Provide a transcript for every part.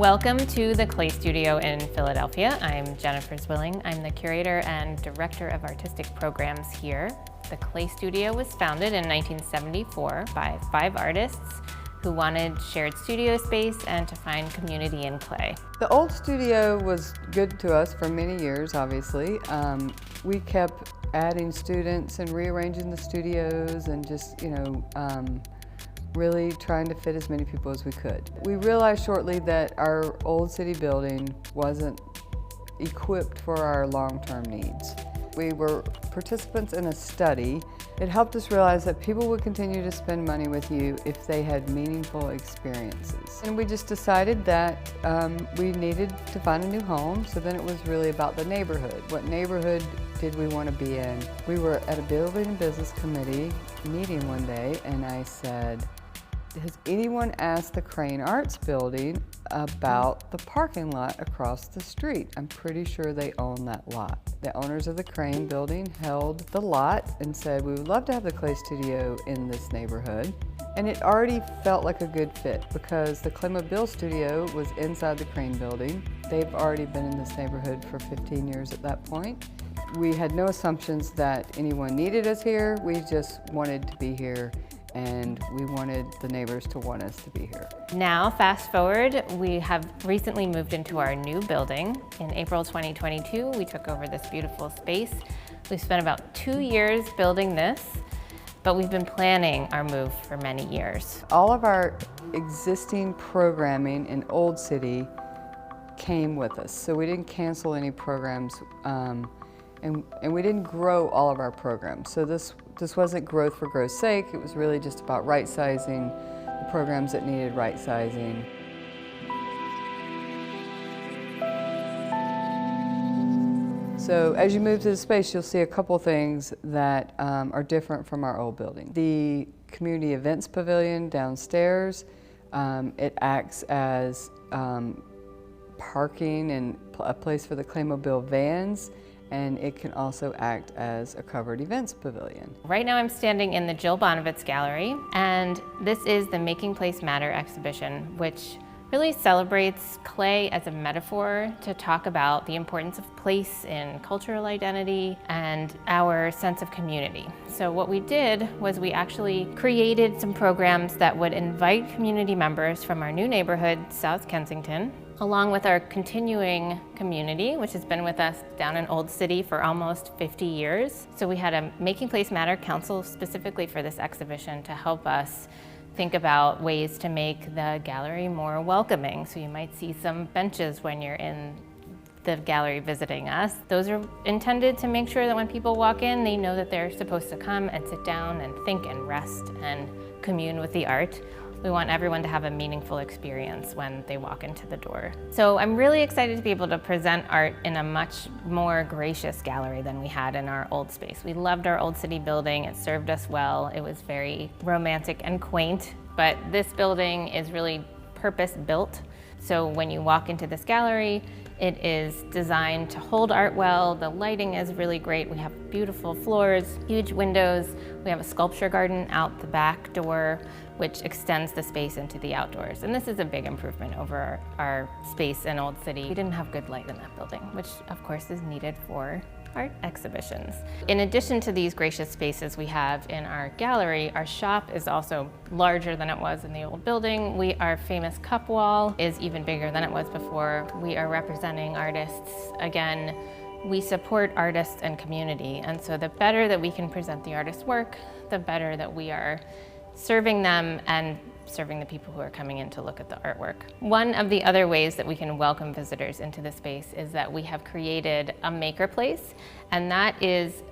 Welcome to the Clay Studio in Philadelphia. I'm Jennifer Zwilling. I'm the curator and director of artistic programs here. The Clay Studio was founded in 1974 by 5 artists who wanted shared studio space and to find community in clay. The old studio was good to us for many years, obviously. We kept adding students and rearranging the studios and just, really trying to fit as many people as we could. We realized shortly that our old city building wasn't equipped for our long-term needs. We were participants in a study. It helped us realize that people would continue to spend money with you if they had meaningful experiences. And we just decided that we needed to find a new home, so then it was really about the neighborhood. What neighborhood did we want to be in? We were at a building and business committee meeting one day, and I said, has anyone asked the Crane Arts building about the parking lot across the street? I'm pretty sure they own that lot. The owners of the Crane building held the lot and said, we would love to have the Clay Studio in this neighborhood. And it already felt like a good fit because the Claymobil studio was inside the Crane building. They've already been in this neighborhood for 15 years at that point. We had no assumptions that anyone needed us here. We just wanted to be here, and we wanted the neighbors to want us to be here. Now, fast forward, we have recently moved into our new building. In April 2022, we took over this beautiful space. We've spent about 2 years building this, but we've been planning our move for many years. All of our existing programming in Old City came with us, so we didn't cancel any programs, and we didn't grow all of our programs. So this wasn't growth for growth's sake. It was really just about right-sizing the programs that needed right-sizing. So as you move to the space, you'll see a couple things that are different from our old building. The community events pavilion downstairs, it acts as parking and a place for the Claymobil vans, and it can also act as a covered events pavilion. Right now I'm standing in the Jill Bonovitz Gallery, and this is the Making Place Matter exhibition, which really celebrates clay as a metaphor to talk about the importance of place in cultural identity and our sense of community. So what we did was we actually created some programs that would invite community members from our new neighborhood, South Kensington, along with our continuing community, which has been with us down in Old City for almost 50 years. So we had a Making Place Matter council specifically for this exhibition to help us think about ways to make the gallery more welcoming. So you might see some benches when you're in the gallery visiting us. Those are intended to make sure that when people walk in, they know that they're supposed to come and sit down and think and rest and commune with the art. We want everyone to have a meaningful experience when they walk into the door. So I'm really excited to be able to present art in a much more gracious gallery than we had in our old space. We loved our old city building. It served us well. It was very romantic and quaint, but this building is really purpose-built. So when you walk into this gallery, it is designed to hold art well. The lighting is really great. We have beautiful floors, huge windows. We have a sculpture garden out the back door, which extends the space into the outdoors. And this is a big improvement over our space in Old City. We didn't have good light in that building, which of course is needed for art exhibitions. In addition to these gracious spaces we have in our gallery, our shop is also larger than it was in the old building. Our famous cup wall is even bigger than it was before. We are representing artists. Again, we support artists and community, and so the better that we can present the artist's work, the better that we are serving them and serving the people who are coming in to look at the artwork. One of the other ways that we can welcome visitors into the space is that we have created a maker place, and that is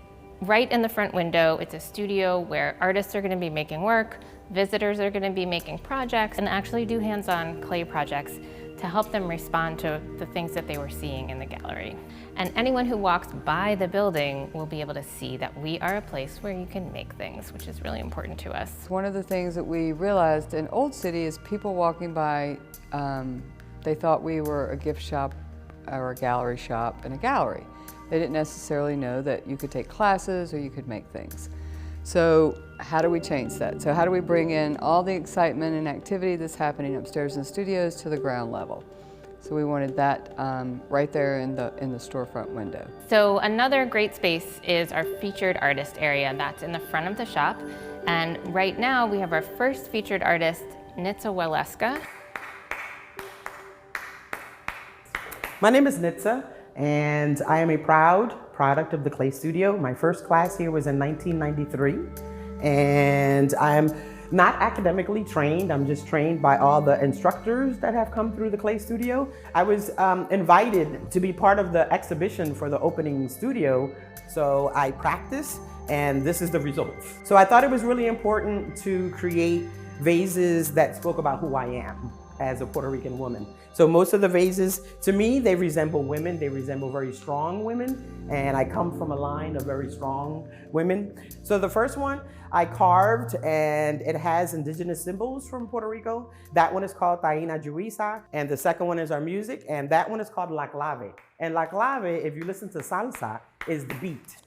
right in the front window. It's a studio where artists are going to be making work, visitors are going to be making projects, and actually do hands-on clay projects to help them respond to the things that they were seeing in the gallery. And anyone who walks by the building will be able to see that we are a place where you can make things, which is really important to us. One of the things that we realized in Old City is people walking by, they thought we were a gift shop or a gallery shop and a gallery. They didn't necessarily know that you could take classes or you could make things. So how do we change that? So how do we bring in all the excitement and activity that's happening upstairs in the studios to the ground level? So we wanted that right there in the storefront window. So another great space is our featured artist area. That's in the front of the shop. And right now we have our first featured artist, Nitsa Waleska. My name is Nitsa, and I am a proud product of the Clay Studio. My first class here was in 1993, and I'm not academically trained. I'm just trained by all the instructors that have come through the Clay Studio. I was invited to be part of the exhibition for the opening studio, so I practiced, and this is the results. So I thought it was really important to create vases that spoke about who I am as a Puerto Rican woman. So most of the vases, to me, they resemble women. They resemble very strong women. And I come from a line of very strong women. So the first one I carved, and it has indigenous symbols from Puerto Rico. That one is called Taina Juisa. And the second one is our music. And that one is called La Clave. And La Clave, if you listen to salsa, is the beat.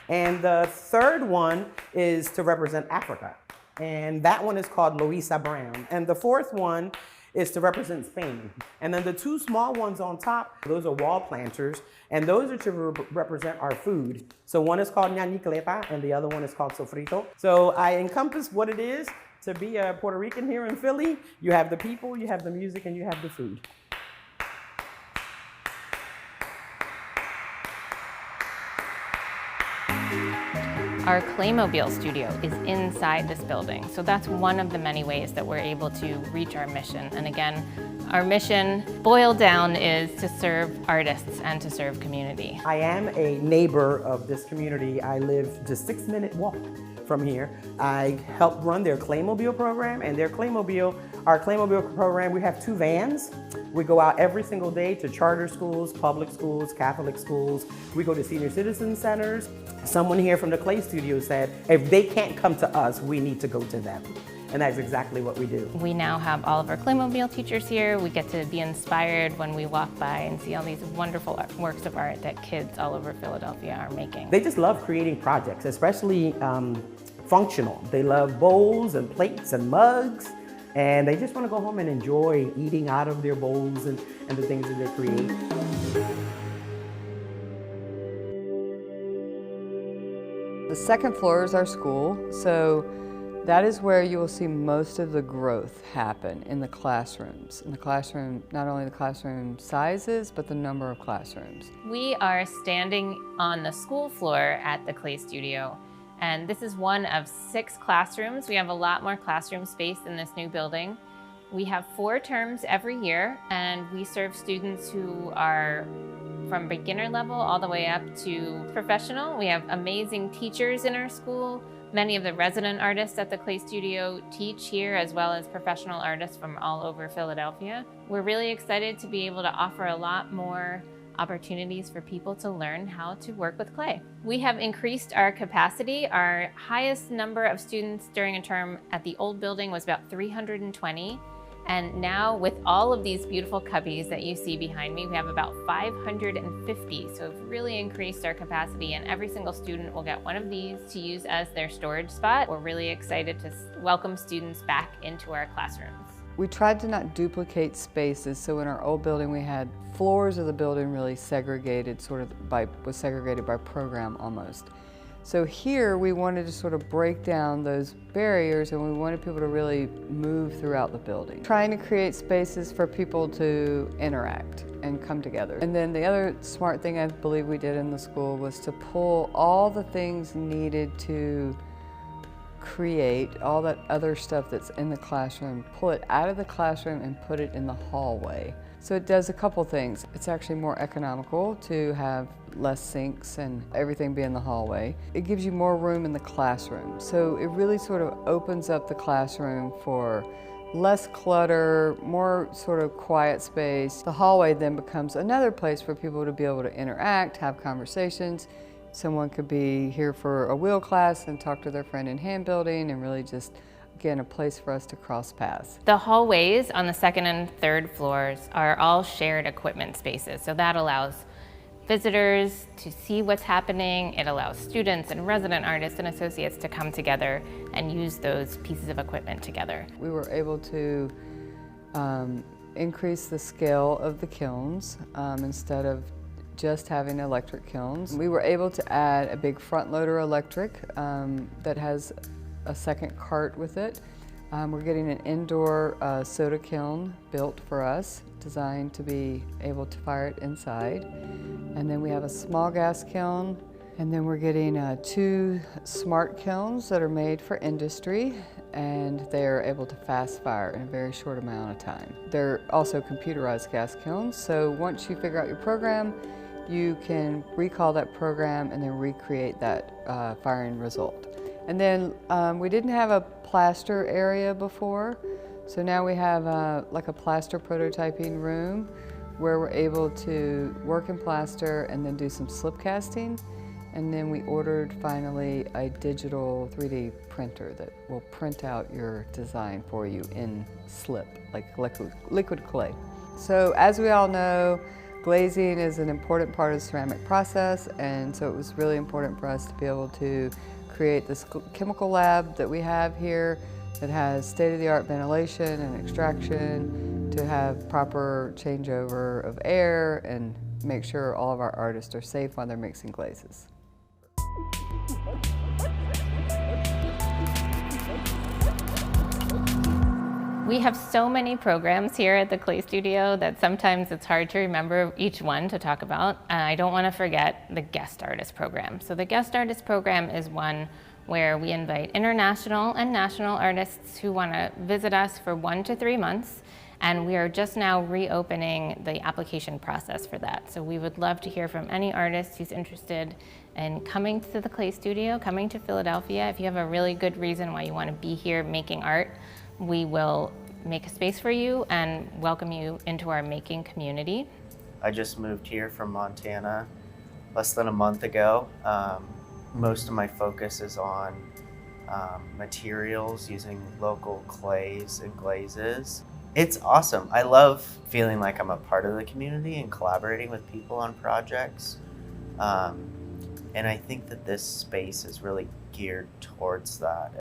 And the third one is to represent Africa. And that one is called Louisa Brown. And the fourth one is to represent Spain. And then the two small ones on top, those are wall planters, and those are to represent our food. So one is called ñañicleta, and the other one is called sofrito. So I encompass what it is to be a Puerto Rican here in Philly. You have the people, you have the music, and you have the food. Our Claymobile studio is inside this building, so that's one of the many ways that we're able to reach our mission. And again, our mission, boiled down, is to serve artists and to serve community. I am a neighbor of this community. I live just 6-minute walk from here. I help run their Claymobile program, and our Claymobile program, we have 2 vans. We go out every single day to charter schools, public schools, Catholic schools. We go to senior citizen centers. Someone here from the Clay Studio said, if they can't come to us, we need to go to them. And that's exactly what we do. We now have all of our Claymobile teachers here. We get to be inspired when we walk by and see all these wonderful works of art that kids all over Philadelphia are making. They just love creating projects, especially functional. They love bowls and plates and mugs, and they just want to go home and enjoy eating out of their bowls and the things that they create. The second floor is our school, so that is where you will see most of the growth happen in the classrooms. In the classroom, not only the classroom sizes, but the number of classrooms. We are standing on the school floor at the Clay Studio, and this is one of 6 classrooms. We have a lot more classroom space in this new building. We have 4 terms every year, and we serve students who are from beginner level all the way up to professional. We have amazing teachers in our school. Many of the resident artists at the Clay Studio teach here, as well as professional artists from all over Philadelphia. We're really excited to be able to offer a lot more opportunities for people to learn how to work with clay. We have increased our capacity. Our highest number of students during a term at the old building was about 320. And now with all of these beautiful cubbies that you see behind me, we have about 550. So we've really increased our capacity, and every single student will get one of these to use as their storage spot. We're really excited to welcome students back into our classrooms. We tried to not duplicate spaces, so in our old building we had floors of the building really segregated, was segregated by program almost. So here we wanted to sort of break down those barriers, and we wanted people to really move throughout the building. Trying to create spaces for people to interact and come together. And then the other smart thing I believe we did in the school was to pull all the things needed to create, all that other stuff that's in the classroom, pull it out of the classroom and put it in the hallway. So it does a couple things. It's actually more economical to have less sinks and everything be in the hallway. It gives you more room in the classroom. So it really sort of opens up the classroom for less clutter, more sort of quiet space. The hallway then becomes another place for people to be able to interact, have conversations. Someone could be here for a wheel class and talk to their friend in hand building, and really just, again, a place for us to cross paths. The hallways on the 2nd and 3rd floors are all shared equipment spaces. So that allows visitors to see what's happening. It allows students and resident artists and associates to come together and use those pieces of equipment together. We were able to increase the scale of the kilns instead of just having electric kilns. We were able to add a big front loader electric that has a second cart with it. We're getting an indoor soda kiln built for us, designed to be able to fire it inside. And then we have a small gas kiln. And then we're getting 2 smart kilns that are made for industry, and they are able to fast fire in a very short amount of time. They're also computerized gas kilns, so once you figure out your program, you can recall that program and then recreate that firing result. And then we didn't have a plaster area before, so now we have like a plaster prototyping room where we're able to work in plaster and then do some slip casting. And then we ordered finally a digital 3D printer that will print out your design for you in slip, like liquid clay. So as we all know, glazing is an important part of the ceramic process, and so it was really important for us to be able to create this chemical lab that we have here that has state-of-the-art ventilation and extraction to have proper changeover of air and make sure all of our artists are safe while they're mixing glazes. We have so many programs here at the Clay Studio that sometimes it's hard to remember each one to talk about. I don't want to forget the guest artist program. So the guest artist program is one where we invite international and national artists who want to visit us for 1 to 3 months. And we are just now reopening the application process for that. So we would love to hear from any artist who's interested in coming to the Clay Studio, coming to Philadelphia. If you have a really good reason why you want to be here making art, we will make a space for you and welcome you into our making community. I just moved here from Montana less than a month ago. Most of my focus is on materials, using local clays and glazes. It's awesome. I love feeling like I'm a part of the community and collaborating with people on projects. And I think that this space is really geared towards that.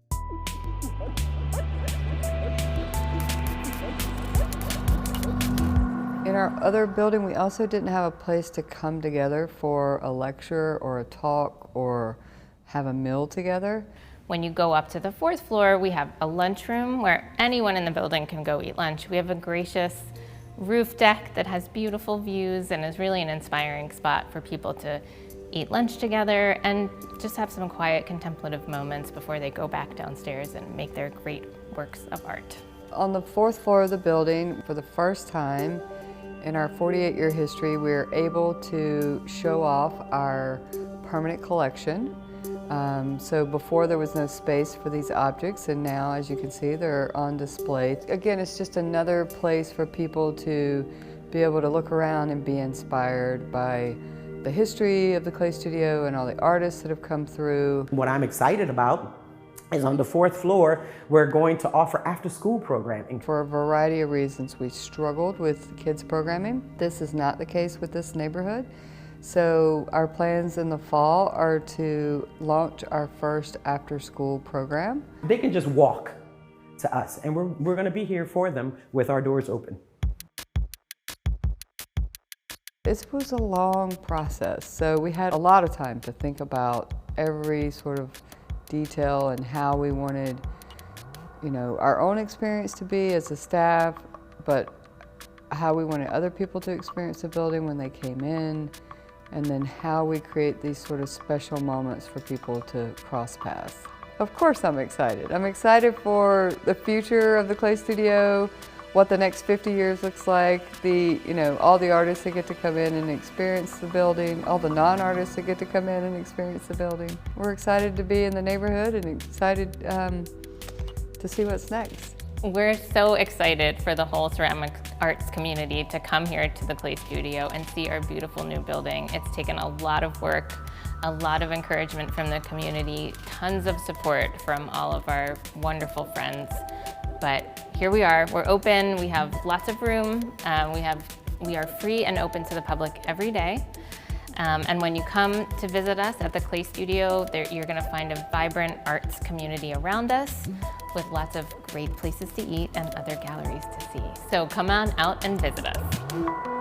In our other building, we also didn't have a place to come together for a lecture or a talk or have a meal together. When you go up to the 4th floor, we have a lunchroom where anyone in the building can go eat lunch. We have a gracious roof deck that has beautiful views and is really an inspiring spot for people to eat lunch together and just have some quiet contemplative moments before they go back downstairs and make their great works of art. On the 4th floor of the building, for the first time in our 48-year history, we were able to show off our permanent collection. So before there was no space for these objects, and now, as you can see, they're on display. Again, it's just another place for people to be able to look around and be inspired by the history of the Clay Studio and all the artists that have come through. What I'm excited about is on the 4th floor, we're going to offer after-school programming. For a variety of reasons, we struggled with kids programming. This is not the case with this neighborhood. So our plans in the fall are to launch our first after-school program. They can just walk to us, and we're going to be here for them with our doors open. This was a long process, so we had a lot of time to think about every sort of detail and how we wanted, our own experience to be as a staff, but how we wanted other people to experience the building when they came in, and then how we create these sort of special moments for people to cross paths. Of course I'm excited. I'm excited for the future of the Clay Studio, what the next 50 years looks like, all the artists that get to come in and experience the building, all the non-artists that get to come in and experience the building. We're excited to be in the neighborhood and excited to see what's next. We're so excited for the whole ceramic arts community to come here to the Clay Studio and see our beautiful new building. It's taken a lot of work, a lot of encouragement from the community, tons of support from all of our wonderful friends. But here we are, we're open, we have lots of room, we are free and open to the public every day. And when you come to visit us at the Clay Studio, you're going to find a vibrant arts community around us with lots of great places to eat and other galleries to see. So come on out and visit us.